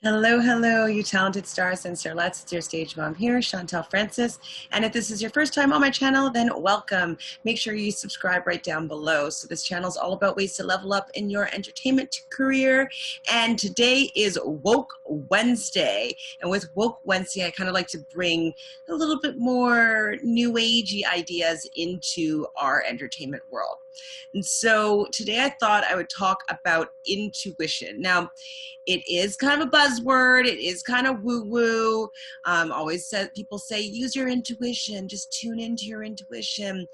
Hello, hello, you talented stars and starlets. It's your stage mom here, Chantele Francis. And if this is your first time on my channel, then welcome. Make sure you subscribe right down below. So this channel is all about ways to level up in your entertainment career. And today is Woke Wednesday. And with Woke Wednesday, I kind of like to bring a little bit more new agey ideas into our entertainment world. And so today I thought I would talk about intuition. Now, it is kind of a buzzword. It is kind of woo-woo. People say, use your intuition, just tune into your intuition.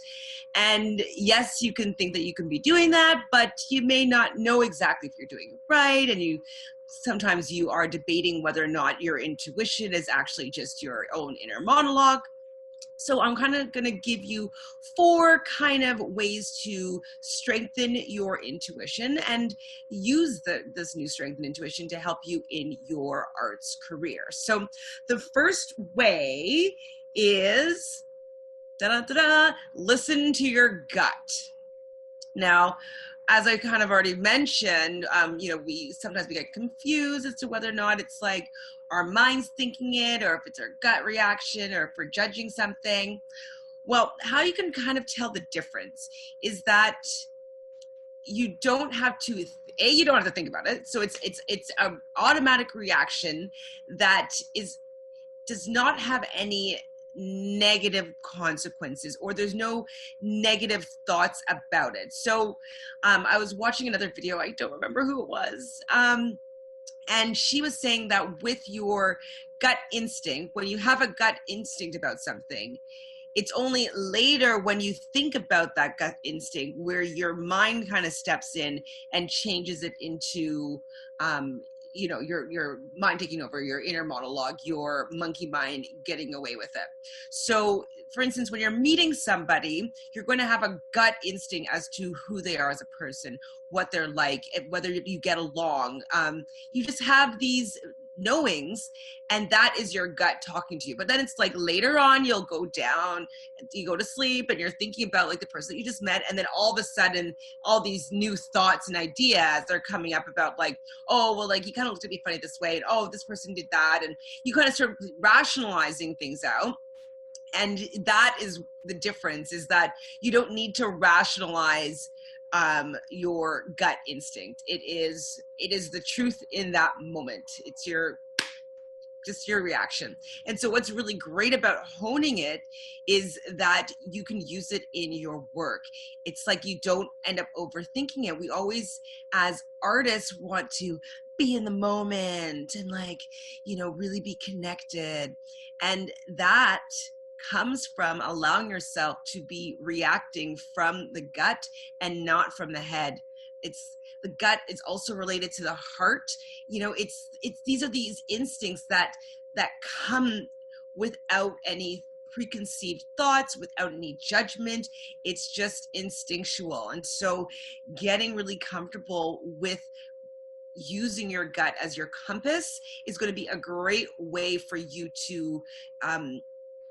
And yes, you can think that you can be doing that, but you may not know exactly if you're doing it right. And sometimes you are debating whether or not your intuition is actually just your own inner monologue. So I'm kind of going to give you 4 kind of ways to strengthen your intuition and use this new strength and intuition to help you in your arts career. So the first way is listen to your gut. Now, as I kind of already mentioned, we sometimes get confused as to whether or not it's like our mind's thinking it, or if it's our gut reaction, or if we're judging something. Well, how you can kind of tell the difference is that you don't have to, you don't have to think about it. So it's an automatic reaction that does not have any negative consequences, or there's no negative thoughts about it. So I was watching another video, I don't remember who it was, and she was saying that with your gut instinct, when you have a gut instinct about something, it's only later when you think about that gut instinct where your mind kind of steps in and changes it into your mind taking over, your inner monologue, your monkey mind getting away with it. So for instance, when you're meeting somebody, you're going to have a gut instinct as to who they are as a person, what they're like, whether you get along. You just have these knowings, and that is your gut talking to you. But then it's like later on, you'll go down, you go to sleep, and you're thinking about like the person that you just met, and then all of a sudden all these new thoughts and ideas are coming up about like, oh well, like he kind of looked at me funny this way, and oh, this person did that, and you kind of start rationalizing things out. And that is the difference, is that you don't need to rationalize your gut instinct. It is the truth in that moment. It's just your reaction. And so what's really great about honing it is that you can use it in your work. It's like you don't end up overthinking it. We always, as artists, want to be in the moment and really be connected. And that comes from allowing yourself to be reacting from the gut and not from the head. The gut is also related to the heart. These are these instincts that come without any preconceived thoughts, without any judgment. It's just instinctual. And so getting really comfortable with using your gut as your compass is going to be a great way for you to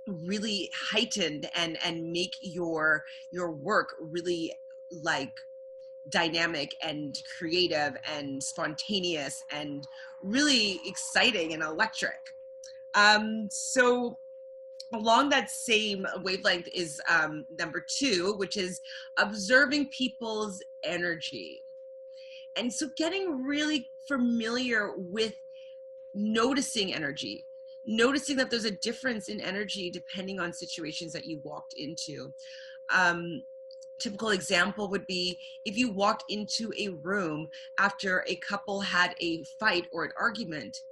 really heightened and make your work really like dynamic and creative and spontaneous and really exciting and electric. So along that same wavelength is number 2, which is observing people's energy. And so getting really familiar with noticing energy, noticing that there's a difference in energy depending on situations that you walked into. Typical example would be if you walked into a room after a couple had a fight or an argument,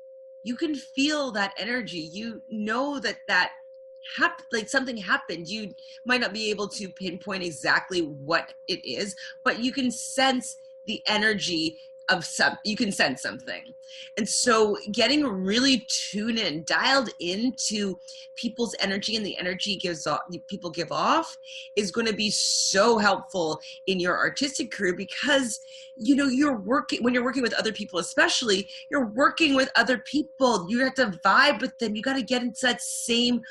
you can feel that energy. You know that something happened. You might not be able to pinpoint exactly what it is, but you can sense the energy of you can sense something. And so getting really tuned in, dialed into people's energy and the energy people give off is going to be so helpful in your artistic career, because when you're working with other people, especially, you're working with other people. You have to vibe with them. You got to get into that same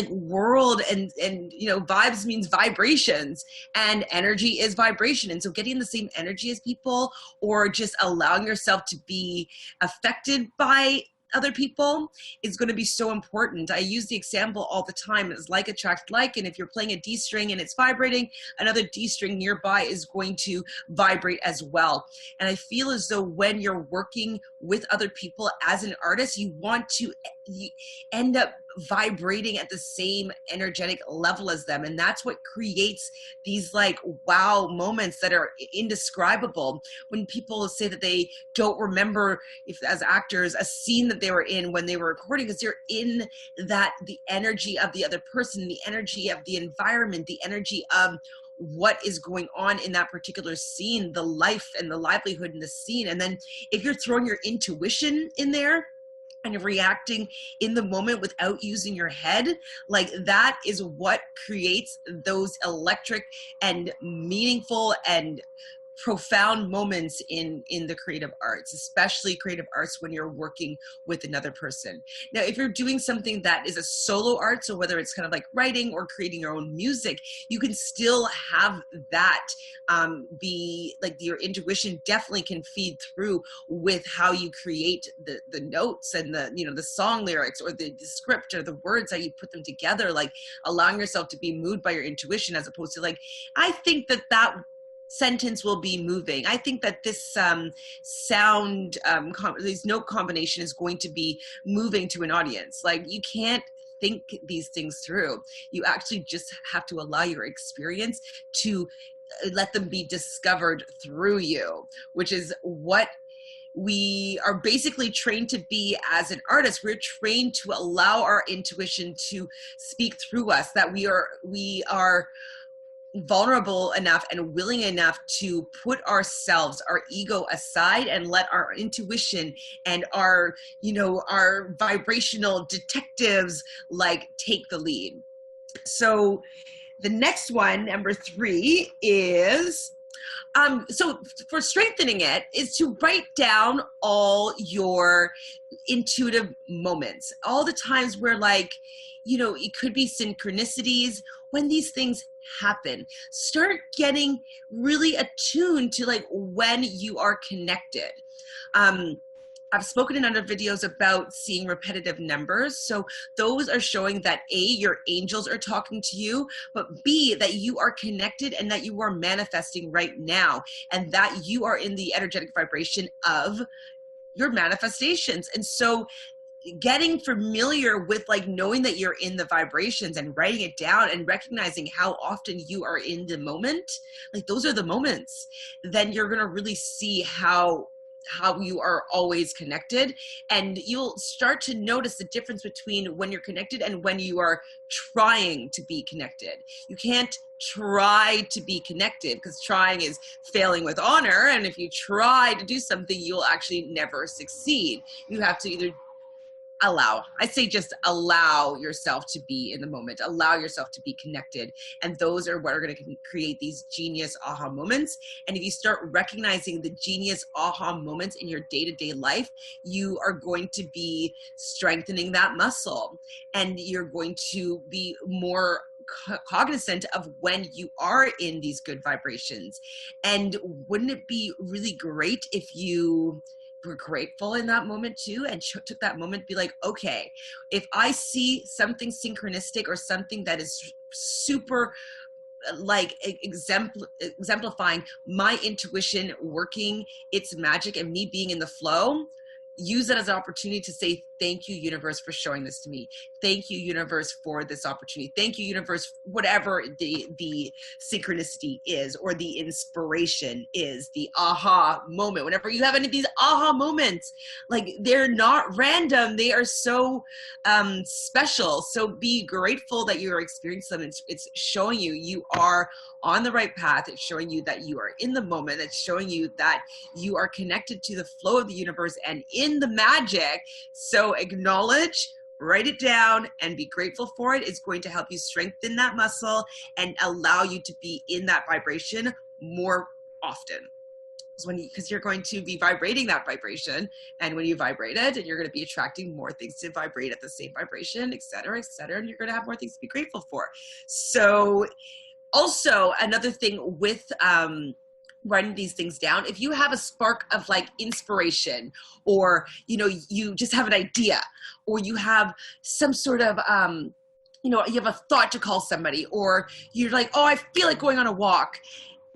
world, and vibes means vibrations, and energy is vibration. And so getting the same energy as people, or just allowing yourself to be affected by other people is going to be so important. I use the example all the time. It's like attract like, and if you're playing a D string and it's vibrating, another D string nearby is going to vibrate as well. And I feel as though when you're working with other people as an artist, you want to end up vibrating at the same energetic level as them. And that's what creates these like wow moments that are indescribable. When people say that they don't remember, if as actors, a scene that they were in when they were recording, because you're in that, the energy of the other person, the energy of the environment, the energy of what is going on in that particular scene, the life and the livelihood in the scene. And then if you're throwing your intuition in there and you're reacting in the moment without using your head, like that is what creates those electric and meaningful and profound moments in the creative arts, especially creative arts when you're working with another person. Now, if you're doing something that is a solo art, so whether it's kind of like writing or creating your own music, you can still have that be like your intuition definitely can feed through with how you create the notes and the, you know, the song lyrics or the script or the words, how you put them together, like allowing yourself to be moved by your intuition as opposed to like, I think that sentence will be moving. I think that this this note combination is going to be moving to an audience. Like you can't think these things through. You actually just have to allow your experience to let them be discovered through you, which is what we are basically trained to be as an artist. We're trained to allow our intuition to speak through us, that we are vulnerable enough and willing enough to put ourselves, our ego aside and let our intuition and our, you know, our vibrational detectives like take the lead. So the next one, number 3, is so for strengthening it is to write down all your intuitive moments, all the times where, like, you know, it could be synchronicities. When these things happen, start getting really attuned to like when you are connected. I've spoken in other videos about seeing repetitive numbers. So those are showing that A, your angels are talking to you, but B, that you are connected and that you are manifesting right now and that you are in the energetic vibration of your manifestations. And so getting familiar with like knowing that you're in the vibrations and writing it down and recognizing how often you are in the moment, like those are the moments, then you're going to really see how you are always connected, and you'll start to notice the difference between when you're connected and when you are trying to be connected. You can't try to be connected because trying is failing with honor, and if you try to do something, you'll actually never succeed. You have to either just allow yourself to be in the moment, allow yourself to be connected. And those are what are going to create these genius aha moments. And if you start recognizing the genius aha moments in your day-to-day life, you are going to be strengthening that muscle, and you're going to be more cognizant of when you are in these good vibrations. And wouldn't it be really great if you were grateful in that moment too, and took that moment to be like, okay, if I see something synchronistic or something that is super like exemplifying my intuition working its magic and me being in the flow, use it as an opportunity to say, thank you, universe, for showing this to me. Thank you, universe, for this opportunity. Thank you, universe, whatever the synchronicity is, or the inspiration is, the aha moment. Whenever you have any of these aha moments, like they're not random, they are so special. So be grateful that you are experiencing them. It's showing you are on the right path. It's showing you that you are in the moment. It's showing you that you are connected to the flow of the universe and in the magic. So acknowledge, write it down, and be grateful for it. It's going to help you strengthen that muscle and allow you to be in that vibration more often. Because you're going to be vibrating that vibration, and when you vibrate it, and you're going to be attracting more things to vibrate at the same vibration, et cetera, and you're going to have more things to be grateful for. So also another thing with writing these things down, if you have a spark of like inspiration, or you just have an idea, or you have some sort of you have a thought to call somebody, or you're like, oh, I feel like going on a walk.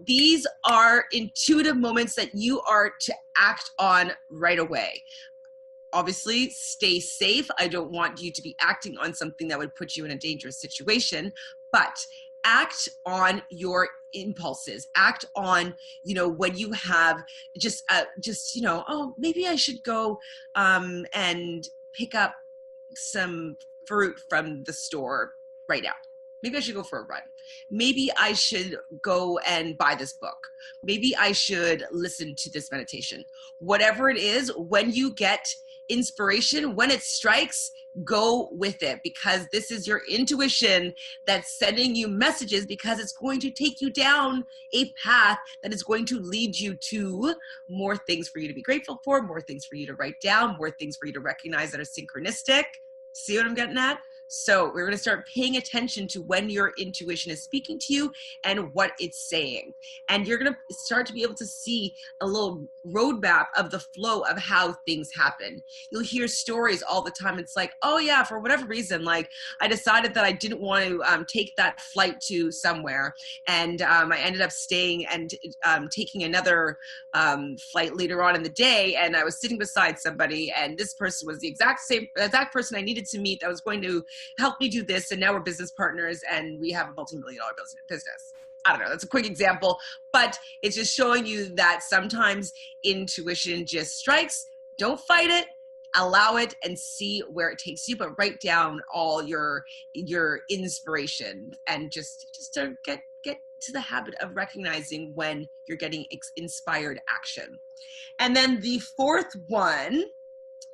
These are intuitive moments that you are to act on right away. Obviously, stay safe. I don't want you to be acting on something that would put you in a dangerous situation, but act on your impulses. Act on, when you have just oh, maybe I should go and pick up some fruit from the store right now. Maybe I should go for a run. Maybe I should go and buy this book. Maybe I should listen to this meditation. Whatever it is, when you get inspiration, when it strikes, go with it, because this is your intuition that's sending you messages, because it's going to take you down a path that is going to lead you to more things for you to be grateful for, more things for you to write down, more things for you to recognize that are synchronistic. See what I'm getting at? So we're going to start paying attention to when your intuition is speaking to you and what it's saying. And you're going to start to be able to see a little roadmap of the flow of how things happen. You'll hear stories all the time. It's like, oh yeah, for whatever reason, like I decided that I didn't want to take that flight to somewhere. And I ended up staying and taking another flight later on in the day. And I was sitting beside somebody, and this person was the exact person I needed to meet that was going to help me do this, and now we're business partners and we have a multi-million-dollar business. I don't know, that's a quick example, but it's just showing you that sometimes intuition just strikes. Don't fight it, allow it, and see where it takes you, but write down all your inspiration, and just to get to the habit of recognizing when you're getting inspired action. And then the fourth one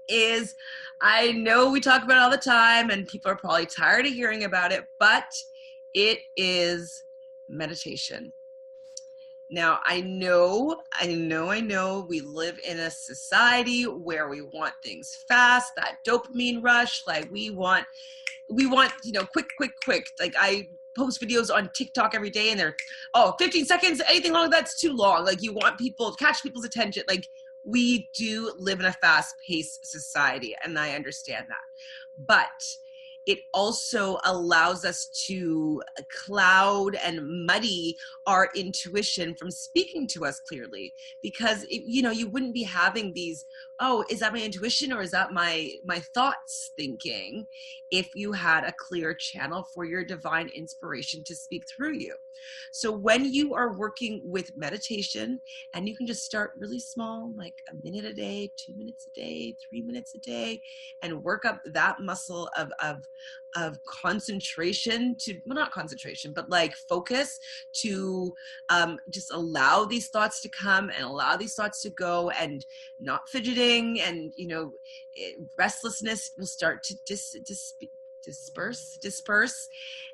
is, I know we talk about it all the time and people are probably tired of hearing about it, but it is meditation. Now, I know we live in a society where we want things fast, that dopamine rush, like we want, quick. Like I post videos on TikTok every day and they're, 15 seconds, anything longer, that's too long. Like you want catch people's attention. Like we do live in a fast-paced society, and I understand that. But it also allows us to cloud and muddy our intuition from speaking to us clearly, because you wouldn't be having these, is that my intuition or is that my thoughts thinking, if you had a clear channel for your divine inspiration to speak through you. So when you are working with meditation, and you can just start really small, like a minute a day, 2 minutes a day, 3 minutes a day, and work up that muscle of concentration to, well, not concentration, but like focus to just allow these thoughts to come and allow these thoughts to go, and not fidgeting, and restlessness will start to disperse,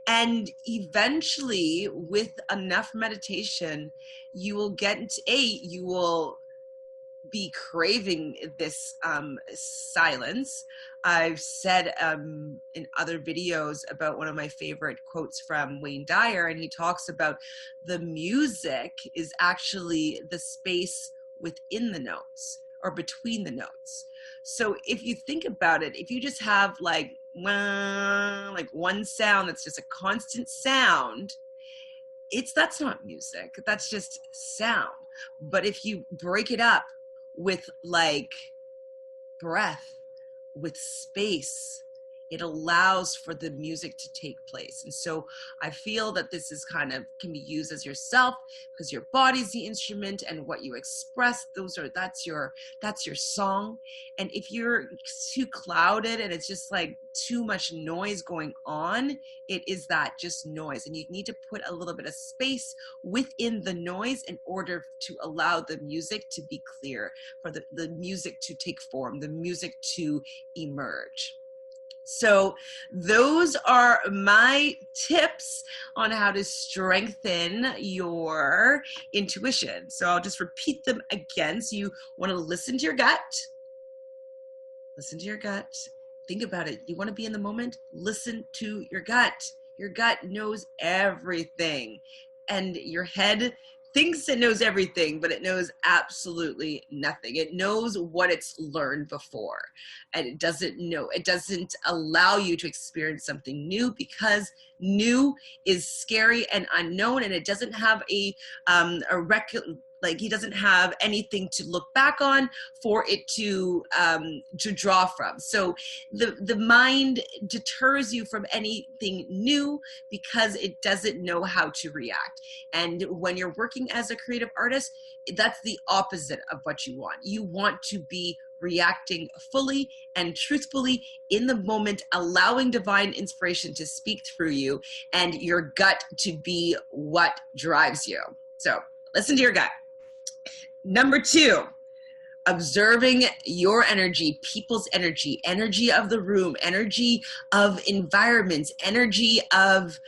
and eventually with enough meditation you will get into you will be craving this silence. I've said in other videos about one of my favorite quotes from Wayne Dyer, and he talks about the music is actually the space within the notes or between the notes. So if you think about it, if you just have like one sound that's just a constant sound, that's not music, that's just sound. But if you break it up with like breath, with space, it allows for the music to take place. And so I feel that this is can be used as yourself, because your body's the instrument, and what you express, that's your song. And if you're too clouded and it's just like too much noise going on, it is that just noise. And you need to put a little bit of space within the noise in order to allow the music to be clear, for the music to take form, the music to emerge. So those are my tips on how to strengthen your intuition. So I'll just repeat them again. So you want to listen to your gut. Listen to your gut. Think about it. You want to be in the moment? Listen to your gut. Your gut knows everything. And your head thinks it knows everything, but it knows absolutely nothing. It knows what it's learned before, and it doesn't allow you to experience something new, because new is scary and unknown, and it doesn't have he doesn't have anything to look back on for it to draw from. So the mind deters you from anything new because it doesn't know how to react. And when you're working as a creative artist, that's the opposite of what you want. You want to be reacting fully and truthfully in the moment, allowing divine inspiration to speak through you, and your gut to be what drives you. So listen to your gut. Number 2, observing your energy, people's energy, energy of the room, energy of environments, energy of,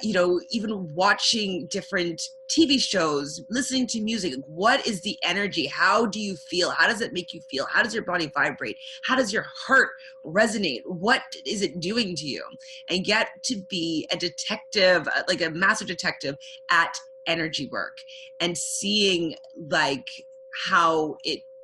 even watching different TV shows, listening to music. What is the energy? How do you feel? How does it make you feel? How does your body vibrate? How does your heart resonate? What is it doing to you? And get to be a detective, like a master detective at energy work, and seeing like how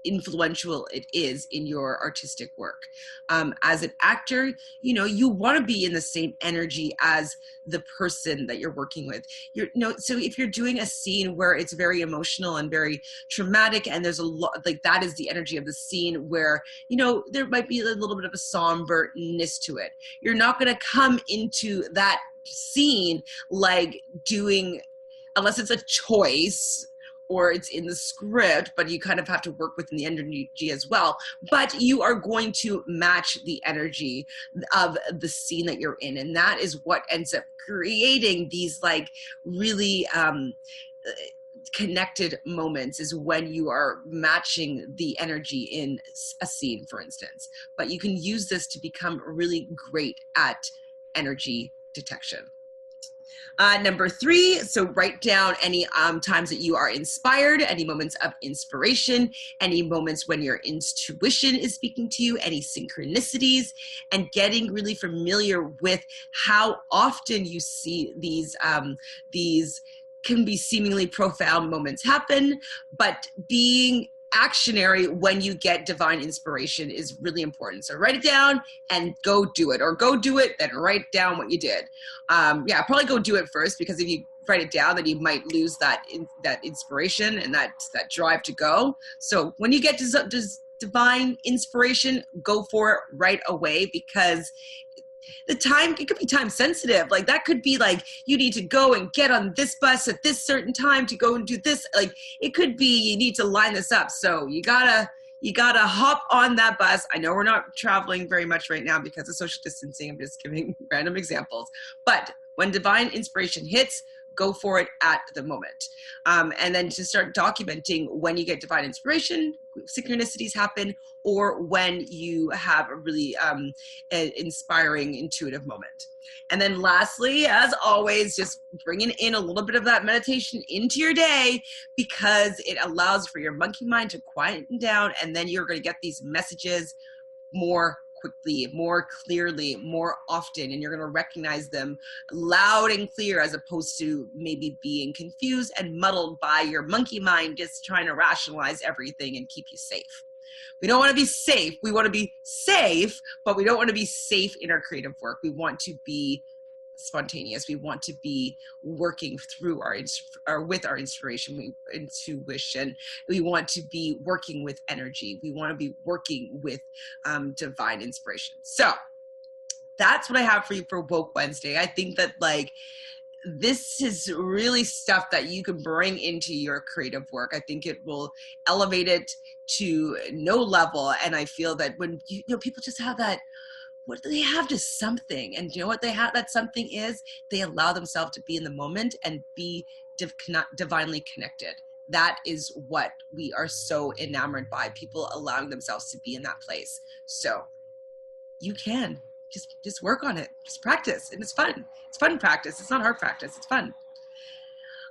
influential it is in your artistic work. As an actor, you want to be in the same energy as the person that you're working with. So if you're doing a scene where it's very emotional and very traumatic, and there's a lot, like that is the energy of the scene where, there might be a little bit of a somberness to it. You're not going to come into that scene like doing, unless it's a choice or it's in the script, but you kind of have to work within the energy as well. But you are going to match the energy of the scene that you're in. And that is what ends up creating these like really connected moments, is when you are matching the energy in a scene, for instance. But you can use this to become really great at energy detection. Number 3, so write down any times that you are inspired, any moments of inspiration, any moments when your intuition is speaking to you, any synchronicities, and getting really familiar with how often you see these can be seemingly profound moments happen, but being actionary when you get divine inspiration is really important. So write it down and go do it, or go do it, then write down what you did. Probably go do it first, because if you write it down, then you might lose that inspiration and that drive to go. So when you get divine inspiration, go for it right away, because it could be time sensitive. Like that could be like, you need to go and get on this bus at this certain time to go and do this. Like it could be, you need to line this up. So you gotta hop on that bus. I know we're not traveling very much right now because of social distancing. I'm just giving random examples. But when divine inspiration hits, go for it at the moment. And then to start documenting when you get divine inspiration, synchronicities happen, or when you have a really inspiring, intuitive moment. And then lastly, as always, just bringing in a little bit of that meditation into your day, because it allows for your monkey mind to quieten down, and then you're going to get these messages more quickly, more clearly, more often, and you're going to recognize them loud and clear, as opposed to maybe being confused and muddled by your monkey mind just trying to rationalize everything and keep you safe. We don't want to be safe. We want to be safe, but we don't want to be safe in our creative work. We want to be spontaneous. We want to be working through with our intuition. We want to be working with energy. We want to be working with divine inspiration. So that's what I have for you for Woke Wednesday. I think that like this is really stuff that you can bring into your creative work. I think it will elevate it to no level. And I feel that when people just have that, what do they have to something? And you know what they have, that something is, they allow themselves to be in the moment and be divinely connected. That is what we are so enamored by, people allowing themselves to be in that place. So you can just work on it, just practice, and it's fun. It's fun practice. It's not hard practice. It's fun.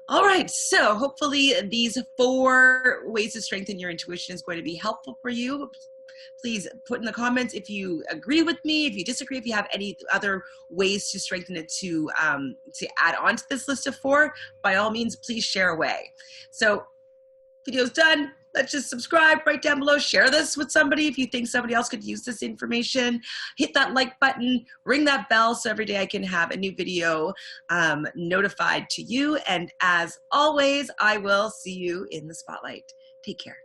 All right, so hopefully these 4 ways to strengthen your intuition is going to be helpful for you. Please put in the comments if you agree with me, if you disagree, if you have any other ways to strengthen it to add on to this list of 4. By all means, please share away. So video's done. Let's just subscribe right down below. Share this with somebody if you think somebody else could use this information. Hit that like button, ring that bell so every day I can have a new video notified to you. And as always, I will see you in the spotlight. Take care.